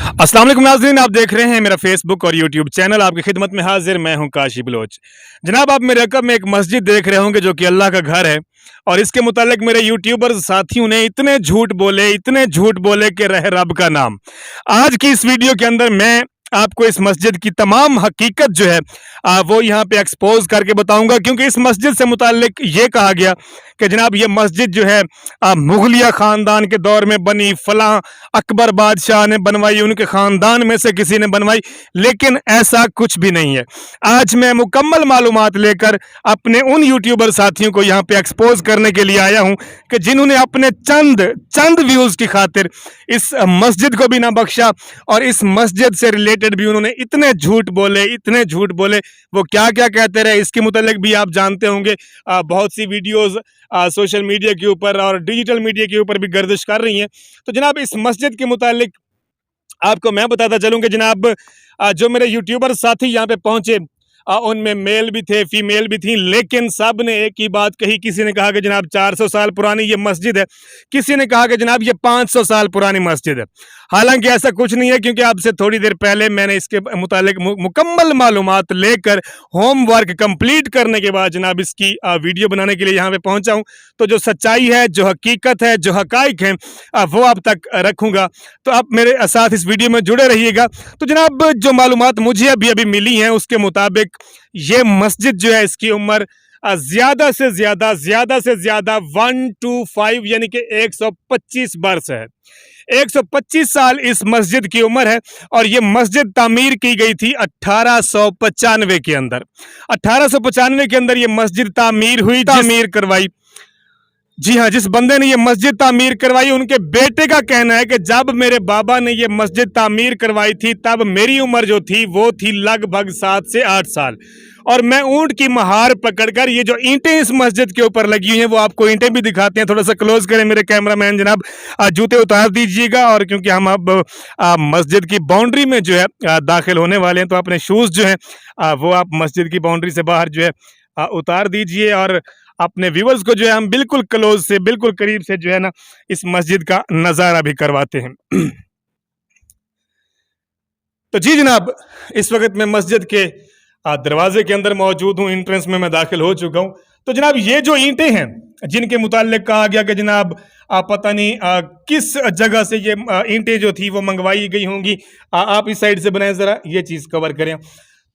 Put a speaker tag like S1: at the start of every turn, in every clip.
S1: अस्सलाम वालेकुम नाज़रीन, आप देख रहे हैं मेरा फेसबुक और यूट्यूब चैनल। आपकी खिदमत में हाजिर मैं हूं काशी बलोच। जनाब, आप मेरे रकब में एक मस्जिद देख रहे होंगे जो कि अल्लाह का घर है, और इसके मुतालिक मेरे यूट्यूबर साथियों ने इतने झूठ बोले कि रहे रब का नाम। आज की इस वीडियो के अंदर मैं आपको इस मस्जिद की तमाम हकीकत जो है वो यहाँ पे एक्सपोज करके बताऊंगा, क्योंकि इस मस्जिद से मुतालिक ये कहा गया कि जनाब ये मस्जिद जो है मुगलिया ख़ानदान के दौर में बनी, फलां अकबर बादशाह ने बनवाई, उनके ख़ानदान में से किसी ने बनवाई, लेकिन ऐसा कुछ भी नहीं है। आज मैं मुकम्मल मालूमात लेकर अपने उन यूट्यूबर साथियों को यहाँ पे एक्सपोज करने के लिए आया हूँ कि जिन्होंने अपने चंद व्यूज़ की खातिर इस मस्जिद को भी ना बख्शा, और इस मस्जिद से रिलेटेड भी उन्होंने इतने झूठ बोले। वो क्या क्या कहते रहे इसके मुतालिक भी आप जानते होंगे। बहुत सी वीडियोज़ सोशल मीडिया के ऊपर और डिजिटल मीडिया के ऊपर भी गर्दिश कर रही हैं। तो जनाब, इस मस्जिद के मुतालिक आपको मैं बताता चलूँ कि जनाब जो मेरे यूट्यूबर साथी यहाँ पे पहुँचे, उनमें मेल भी थे, फीमेल भी थी, लेकिन सब ने एक ही बात कही। किसी ने कहा कि जनाब 400 साल पुरानी ये मस्जिद है, किसी ने कहा कि जनाब ये 500 साल पुरानी मस्जिद है। हालांकि ऐसा कुछ नहीं है, क्योंकि आपसे थोड़ी देर पहले मैंने इसके मुतालिक मुकम्मल मालूमात लेकर होमवर्क कंप्लीट करने के बाद जनाब इसकी वीडियो बनाने के लिए यहाँ पे पहुँचा हूँ। तो जो सच्चाई है, जो हकीकत है, जो हकाइक हैं, वो आप तक रखूँगा। तो आप मेरे साथ इस वीडियो में जुड़े रहिएगा। तो जनाब, जो मालूमात मुझे अभी मिली हैं उसके मुताबिक ये मस्जिद जो है इसकी उम्र ज्यादा से ज्यादा 1 to 5 यानी कि 125 बरस है। 125 साल इस मस्जिद की उम्र है, और ये मस्जिद तामीर की गई थी 1895 के अंदर। 1895 के अंदर ये मस्जिद तामीर करवाई। जी हाँ, जिस बंदे ने ये मस्जिद तामीर करवाई, उनके बेटे का कहना है कि जब मेरे बाबा ने ये मस्जिद तामीर करवाई थी तब मेरी उम्र जो थी वो थी लगभग 7 से 8 साल, और मैं ऊंट की महार पकड़कर, ये जो ईंटें इस मस्जिद के ऊपर लगी हुई हैं वो आपको ईंटें भी दिखाते हैं। थोड़ा सा क्लोज करें मेरे कैमरामैन जनाब, जूते उतार दीजिएगा, और क्योंकि हम अब मस्जिद की बाउंड्री में जो है दाखिल होने वाले हैं, तो अपने शूज़ जो हैं वो आप मस्जिद की बाउंड्री से बाहर जो है उतार दीजिए, और अपने व्यूवर्स को जो है हम बिल्कुल क्लोज से, बिल्कुल करीब से जो है ना इस मस्जिद का नज़ारा भी करवाते हैं। तो जी जनाब, इस वक्त मैं मस्जिद के दरवाजे के अंदर मौजूद हूँ, एंट्रेंस में मैं दाखिल हो चुका हूँ। तो जनाब, ये जो ईंटें हैं जिनके मुताल्लिक कहा गया कि जनाब पता नहीं किस जगह से ये ईंटें जो थी वो मंगवाई गई होंगी, आप इस साइड से बनाएं, ज़रा ये चीज़ कवर करें।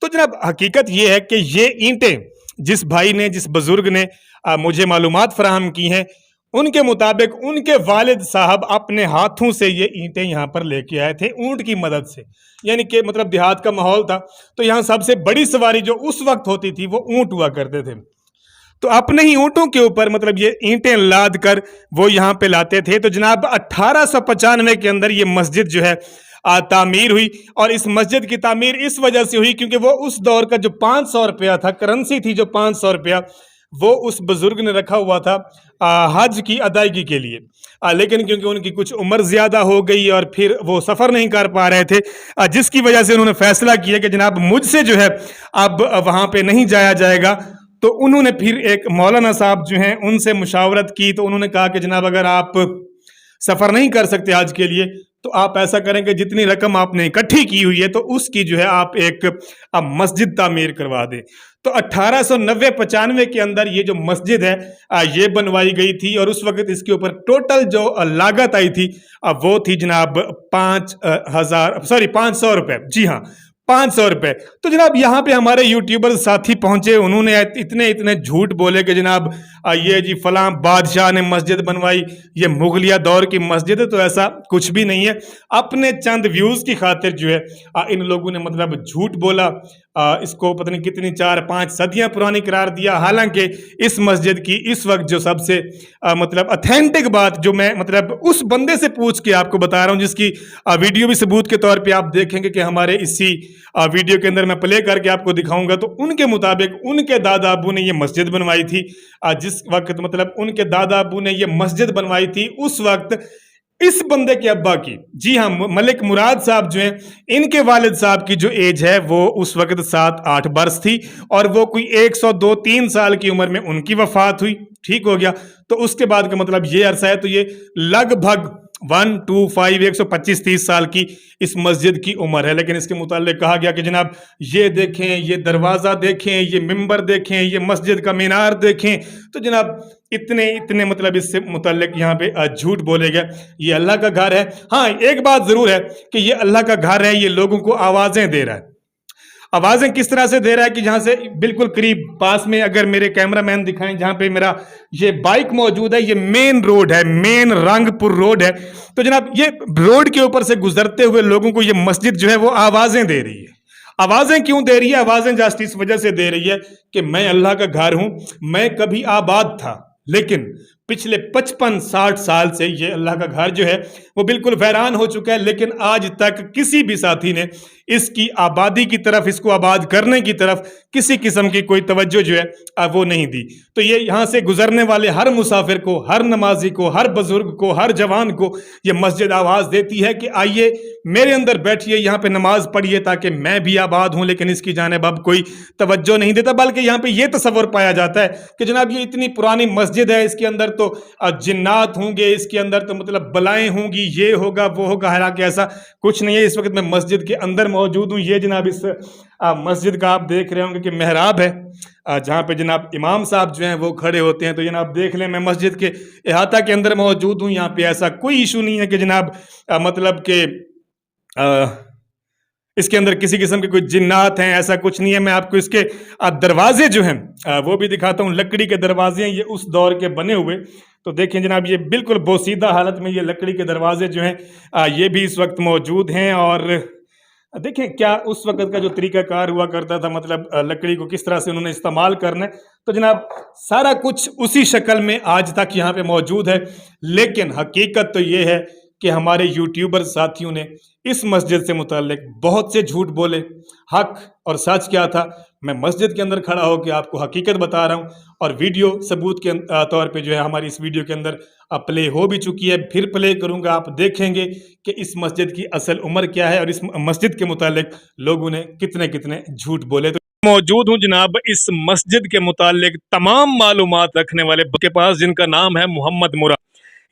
S1: तो जनाब, हकीकत ये है कि ये ईंटें जिस भाई ने, जिस बुजुर्ग ने मुझे मालूमात फराहम की हैं, उनके मुताबिक उनके वालिद साहब अपने हाथों से ये ईंटें यहाँ पर लेके आए थे ऊंट की मदद से। यानी कि मतलब देहात का माहौल था, तो यहाँ सबसे बड़ी सवारी जो उस वक्त होती थी वो ऊंट हुआ करते थे। तो अपने ही ऊँटों के ऊपर मतलब ये ईंटें लाद कर वो यहाँ पे लाते थे। तो जनाब 1895 के अंदर ये मस्जिद जो है तामीर हुई, और इस मस्जिद की तामीर इस वजह से हुई क्योंकि वो उस दौर का जो 500 रुपया था, करेंसी थी जो 500 रुपया, वो उस बुजुर्ग ने रखा हुआ था हज की अदायगी के लिए। लेकिन क्योंकि उनकी कुछ उम्र ज़्यादा हो गई और फिर वो सफ़र नहीं कर पा रहे थे, जिसकी वजह से उन्होंने फैसला किया कि जनाब मुझसे जो है अब वहाँ पे नहीं जाया जाएगा। तो उन्होंने फिर एक मौलाना साहब जो हैं उनसे मुशावरत की, तो उन्होंने कहा कि जनाब अगर आप सफ़र नहीं कर सकते आज के लिए, तो आप ऐसा करें कि जितनी रकम आपने इकट्ठी की हुई है तो उसकी जो है आप एक मस्जिद तामीर करवा दें। तो 1890-95 के अंदर ये जो मस्जिद है ये बनवाई गई थी, और उस वक्त इसके ऊपर टोटल जो लागत आई थी वो थी जनाब 500 रुपये। जी हाँ, 500 रुपये। तो जनाब यहाँ पे हमारे यूट्यूबर साथी पहुंचे, उन्होंने इतने झूठ बोले कि जनाब ये जी फलां बादशाह ने मस्जिद बनवाई, ये मुगलिया दौर की मस्जिद है। तो ऐसा कुछ भी नहीं है। अपने चंद व्यूज़ की खातिर जो है इन लोगों ने मतलब झूठ बोला, इसको पता नहीं कितनी 4-5 सदियाँ पुरानी करार दिया। हालांकि इस मस्जिद की इस वक्त जो सबसे मतलब अथेंटिक बात जो मैं मतलब उस बंदे से पूछ के आपको बता रहा हूँ, जिसकी वीडियो भी सबूत के तौर पे आप देखेंगे कि हमारे इसी वीडियो के अंदर मैं प्ले करके आपको दिखाऊंगा। तो उनके मुताबिक उनके दादा अबू ने ये मस्जिद बनवाई थी। जिस वक्त मतलब उनके दादा अबू ने ये मस्जिद बनवाई थी, उस वक्त इस बंदे के अब्बा की, जी हाँ, मलिक मुराद साहब जो हैं, इनके वालिद साहब की जो एज है वो उस वक्त 7-8 बरस थी, और वो कोई 102-3 साल की उम्र में उनकी वफात हुई। ठीक हो गया। तो उसके बाद का मतलब ये अरसा है, तो ये लगभग 125 125-30 साल की इस मस्जिद की उम्र है, लेकिन इसके मुताल्लिक कहा गया कि जनाब ये देखें, ये दरवाज़ा देखें, ये मिंबर देखें, ये मस्जिद का मीनार देखें, तो जनाब इतने इतने मतलब इससे मुताल्लिक यहाँ पे झूठ बोले गए। ये अल्लाह का घर है। हाँ, एक बात ज़रूर है कि ये अल्लाह का घर है, ये लोगों को आवाज़ें दे रहा है। आवाज़ें किस तरह से दे रहा है कि जहाँ से बिल्कुल करीब पास में अगर मेरे कैमरामैन दिखाएं, जहाँ पे मेरा ये बाइक मौजूद है, ये मेन रोड है, मेन रंगपुर रोड है। तो जनाब ये रोड के ऊपर से गुजरते हुए लोगों को ये मस्जिद जो है वो आवाज़ें दे रही है। आवाज़ें क्यों दे रही है? आवाज़ें जस्ट इस वजह से दे रही है कि मैं अल्लाह का घर हूँ, मैं कभी आबाद था, लेकिन पिछले 55-60 साल से ये अल्लाह का घर जो है वो बिल्कुल वीरान हो चुका है, लेकिन आज तक किसी भी साथी ने इसकी आबादी की तरफ, इसको आबाद करने की तरफ किसी किस्म की कोई तवज्जो जो है वो नहीं दी। तो ये यहाँ से गुजरने वाले हर मुसाफिर को, हर नमाजी को, हर बुजुर्ग को, हर जवान को ये मस्जिद आवाज़ देती है कि आइए मेरे अंदर बैठिए, यहाँ पे नमाज पढ़िए ताकि मैं भी आबाद हूँ। लेकिन इसकी जानिब अब कोई तवज्जो नहीं देता, बल्कि यहाँ पे ये तसव्वुर पाया जाता है कि जनाब ये इतनी पुरानी मस्जिद है, इसके अंदर तो जिन्नात होंगे, इसके अंदर तो मतलब बलाएं होंगी, ये होगा वो होगा। हालांकि ऐसा कुछ नहीं है। इस वक्त मैं मस्जिद के अंदर मौजूद हूँ। ये जनाब इस मस्जिद का आप देख रहे होंगे कि मेहराब है, जहाँ पे जनाब इमाम साहब जो हैं वो खड़े होते हैं। तो जनाब देख लें, मैं मस्जिद के इहाता के अंदर मौजूद हूँ। यहाँ पे ऐसा कोई इशू नहीं है कि जनाब मतलब के इसके अंदर किसी किस्म के कोई जिन्नात हैं, ऐसा कुछ नहीं है। मैं आपको इसके दरवाजे जो हैं वो भी दिखाता हूँ। लकड़ी के दरवाजे हैं, ये उस दौर के बने हुए। तो देखें जनाब, ये बिल्कुल बोसीदा हालत में ये लकड़ी के दरवाजे जो हैं ये भी इस वक्त मौजूद हैं। और देखें क्या उस वक्त का जो तरीकाकार हुआ करता था, मतलब लकड़ी को किस तरह से उन्होंने इस्तेमाल करना है, तो जनाब सारा कुछ उसी शक्ल में आज तक यहाँ पे मौजूद है। लेकिन हकीकत तो ये है कि हमारे यूट्यूबर साथियों ने इस मस्जिद से मुताल्लिक बहुत से झूठ बोले। हक और सच क्या था, मैं मस्जिद के अंदर खड़ा होकर आपको हकीकत बता रहा हूँ। और वीडियो सबूत के तौर पे जो है हमारी इस वीडियो के अंदर प्ले हो भी चुकी है, फिर प्ले करूँगा। आप देखेंगे कि इस मस्जिद की असल उम्र क्या है और इस मस्जिद के मुताल्लिक लोगों ने कितने कितने झूठ बोले। तो मौजूद हूँ जनाब इस मस्जिद के मुताल्लिक तमाम मालूमात रखने वाले के पास, जिनका नाम है मोहम्मद मुराद।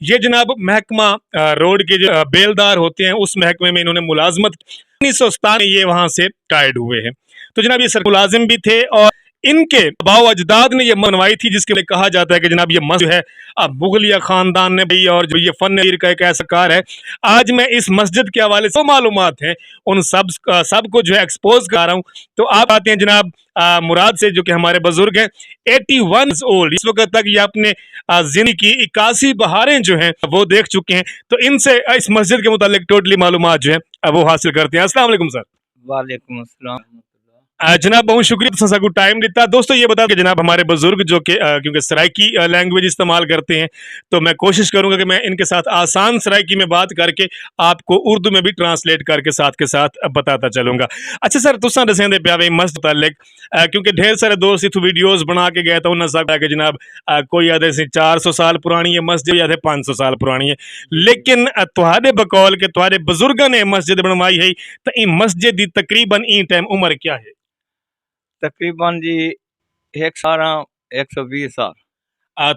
S1: ये जनाब महकमा रोड के जो बेलदार होते हैं, उस महकमे में इन्होंने मुलाजमत 1997 में ये वहां से रिटायर्ड हुए हैं। तो जनाब ये मुलाजिम भी थे और इनके बाओ अजदाद ने ये बनवाई थी, जिसके लिए कहा जाता है कि जनाब ये मस्जिद है मुगलिया खानदान ने भी, और जो ये फन का एक ऐसा कार है। आज मैं इस मस्जिद के हवाले से मालूमात हैं उन सब को जो है एक्सपोज कर रहा हूँ। तो आप आते हैं जनाब मुराद से, जो कि हमारे बुजुर्ग हैं, 81 ओल्ड। इस वक्त तक ये अपने जिंदगी की 81 बहारें जो हैं वो देख चुके हैं। तो इनसे इस मस्जिद के मुतालिक टोटली मालूमात जो है वो हासिल करते हैं। अस्सलाम वालेकुम सर।
S2: वालेकुम अस्सलाम।
S1: जनाब बहुत शुक्रिया ससा को टाइम देता। दोस्तों ये बता कि जनाब हमारे बुजुर्ग जो कि क्योंकि सराइकी लैंग्वेज इस्तेमाल करते हैं, तो मैं कोशिश करूंगा कि मैं इनके साथ आसान सराइकी में बात करके आपको उर्दू में भी ट्रांसलेट करके साथ के साथ बताता चलूंगा। अच्छा सर, तुसा दसेंदे पिया वे मस्जिद मुतालिक, क्योंकि ढेर सारे दोस्त इतों वीडियोज बना के गए, तो उन्होंने सब कि जनाब कोई आदे से 400 साल पुरानी है मस्जिद, या 500 साल पुरानी है। लेकिन तुहाडे बकौल के तुहाडे बुजुर्गों ने मस्जिद बनवाई है, तो इन मस्जिद की तकरीबन ई टाइम उम्र क्या है?
S2: तकरीबन जी 118 120 साल।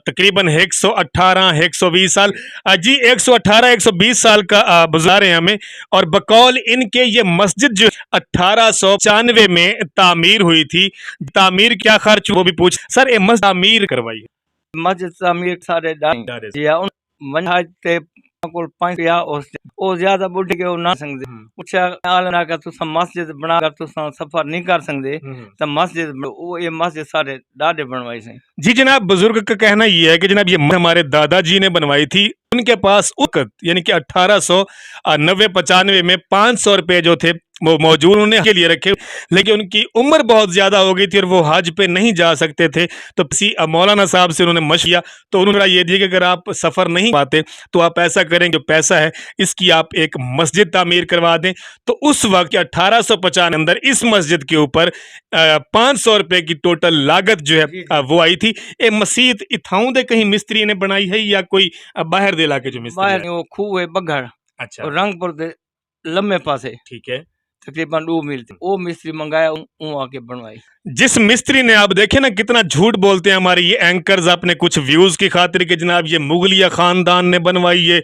S1: तकरीबन 118 120 साल। जी 118 120 साल का बुजुर्ग हैं हमें। और बकौल इनके ये मस्जिद जो 1895 में तामीर हुई थी। तामीर क्या खर्च वो भी पूछ सर, ये मस्जिद तामीर करवाई है?
S2: मस्जिद तामीर सारे डारे जी उन मंहाज ते कोल 5 या ओ ज्यादा बुढ़ के ना सकदे, पूछा आलना का तुसा मस्जिद बना कर तुसा सफर नहीं कर सकदे, तो मस्जिद वो ये मस्जिद सारे डाडे बनवाई से।
S1: जी जनाब, बुजुर्ग का कहना ये है कि जनाब ये हमारे दादाजी ने बनवाई थी। उनके पास वक्त यानी कि 1890-95 में 500 रुपए जो थे वो मौजूद उन्होंने के लिए रखे, लेकिन उनकी उम्र बहुत ज़्यादा हो गई थी और वो हज पे नहीं जा सकते थे। तो किसी मौलाना साहब से उन्होंने मशवरा किया, तो उन्होंने ये दिया कि अगर आप सफ़र नहीं पाते तो आप ऐसा करें, जो पैसा है इसकी आप एक मस्जिद तामीर करवा दें। तो उस वक्त 1895 अंदर इस मस्जिद के ऊपर 500 रुपए की टोटल लागत जो है वो आई थी। ये मस्जिद इथाऊ दे कहीं मिस्त्री ने बनाई है या कोई बाहर दे इलाके जो मिस्त्री
S2: बाहर वो खूह है बगड़,
S1: अच्छा,
S2: रंगपुर दे लम्बे पासे।
S1: ठीक है।
S2: तकरीबन 2 मिलते वो मिस्त्री मंगाया वो आके बनवाई।
S1: जिस मिस्त्री ने, आप देखे ना कितना झूठ बोलते हैं हमारे ये एंकर्स अपने कुछ व्यूज की खातिर कि जनाब ये मुगलिया खानदान ने बनवाई, ये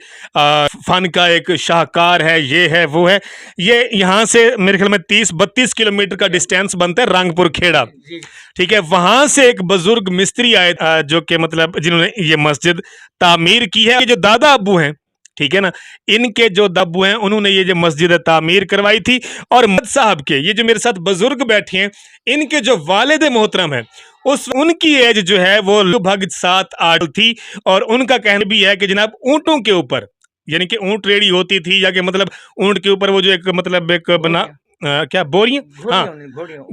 S1: फन का एक शाहकार है, ये है वो है। ये यहाँ से मेरे ख्याल में 30-32 किलोमीटर का डिस्टेंस बनता है रंगपुर खेड़ा, ठीक है। वहां से एक बुजुर्ग मिस्त्री आए जो कि मतलब जिन्होंने ये मस्जिद तामीर की है। ये जो दादा अब्बू हैं, ठीक है ना, इनके जो दब्बू हैं उन्होंने ये जो मस्जिद तामीर करवाई थी। और मद साहब के ये जो मेरे साथ बुजुर्ग बैठे हैं, इनके जो वालिद मोहतरम है उनकी एज जो है वो लगभग 7-8 थी। और उनका कहना भी है कि जनाब ऊंटों के ऊपर, यानी कि ऊंट रेडी होती थी या कि मतलब ऊंट के ऊपर वो जो एक मतलब एक बना क्या बोरियां, हाँ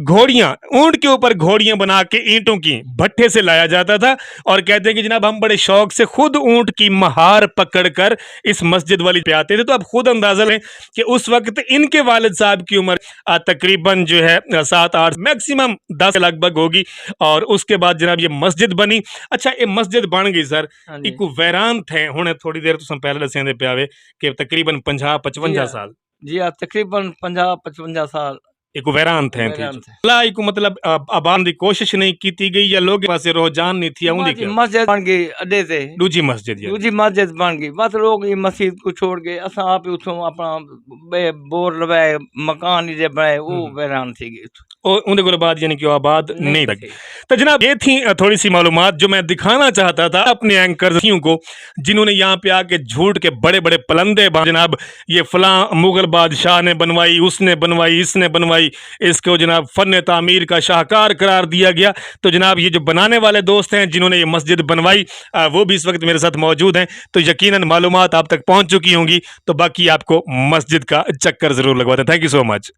S1: घोड़ियां, ऊंट के ऊपर घोड़ियां बना के ईंटों की भट्ठे से लाया जाता था। और कहते हैं कि जनाब हम बड़े शौक से खुद ऊंट की महार पकड़कर इस मस्जिद वाली पे आते थे। तो आप खुद अंदाजा लें कि उस वक्त इनके वालिद साहब की उम्र तकरीबन जो है 7-8 मैक्सिमम 10 लगभग होगी। और उसके बाद जनाब ये मस्जिद बनी। अच्छा ये मस्जिद बन गई सर, एक वैरान थे हुणे थोड़ी देर तो पहले दसेंदे पे आवे कि तकरीबन 50-55 साल,
S2: जी हाँ, तकरीबन 50-55 साल
S1: एक वैरान थे अल्लाह को मतलब आबाद की कोशिश नहीं की गई या लोग पासे रोजान नहीं थी आउंदी क्या
S2: मस्जिद बन गई अड्डे से
S1: दूजी मस्जिद
S2: बन गई। बस लोग ये मस्जिद को छोड़ के असा आप उठो अपना बोर लवाए मकान ही बनाए वो वैरान थी गई
S1: उनके को बाद यानी कि आबाद नहीं लगी। तो जनाब ये थी थोड़ी सी मालूमात जो मैं दिखाना चाहता था अपने एंकर्स को जिन्होंने यहाँ पे आके झूठ के बड़े बड़े पलंदे जनाब ये फलां मुगल बादशाह ने बनवाई, उसने बनवाई, इसने बनवाई, इसको जनाब फन तामीर का शाहकार करार दिया गया। तो जनाब ये जो बनाने वाले दोस्त हैं जिन्होंने ये मस्जिद बनवाई वो भी इस वक्त मेरे साथ मौजूद हैं। तो यकीनन मालूमात आप तक पहुंच चुकी होंगी। तो बाकी आपको मस्जिद का चक्कर जरूर लगवाते हैं। Thank you so much.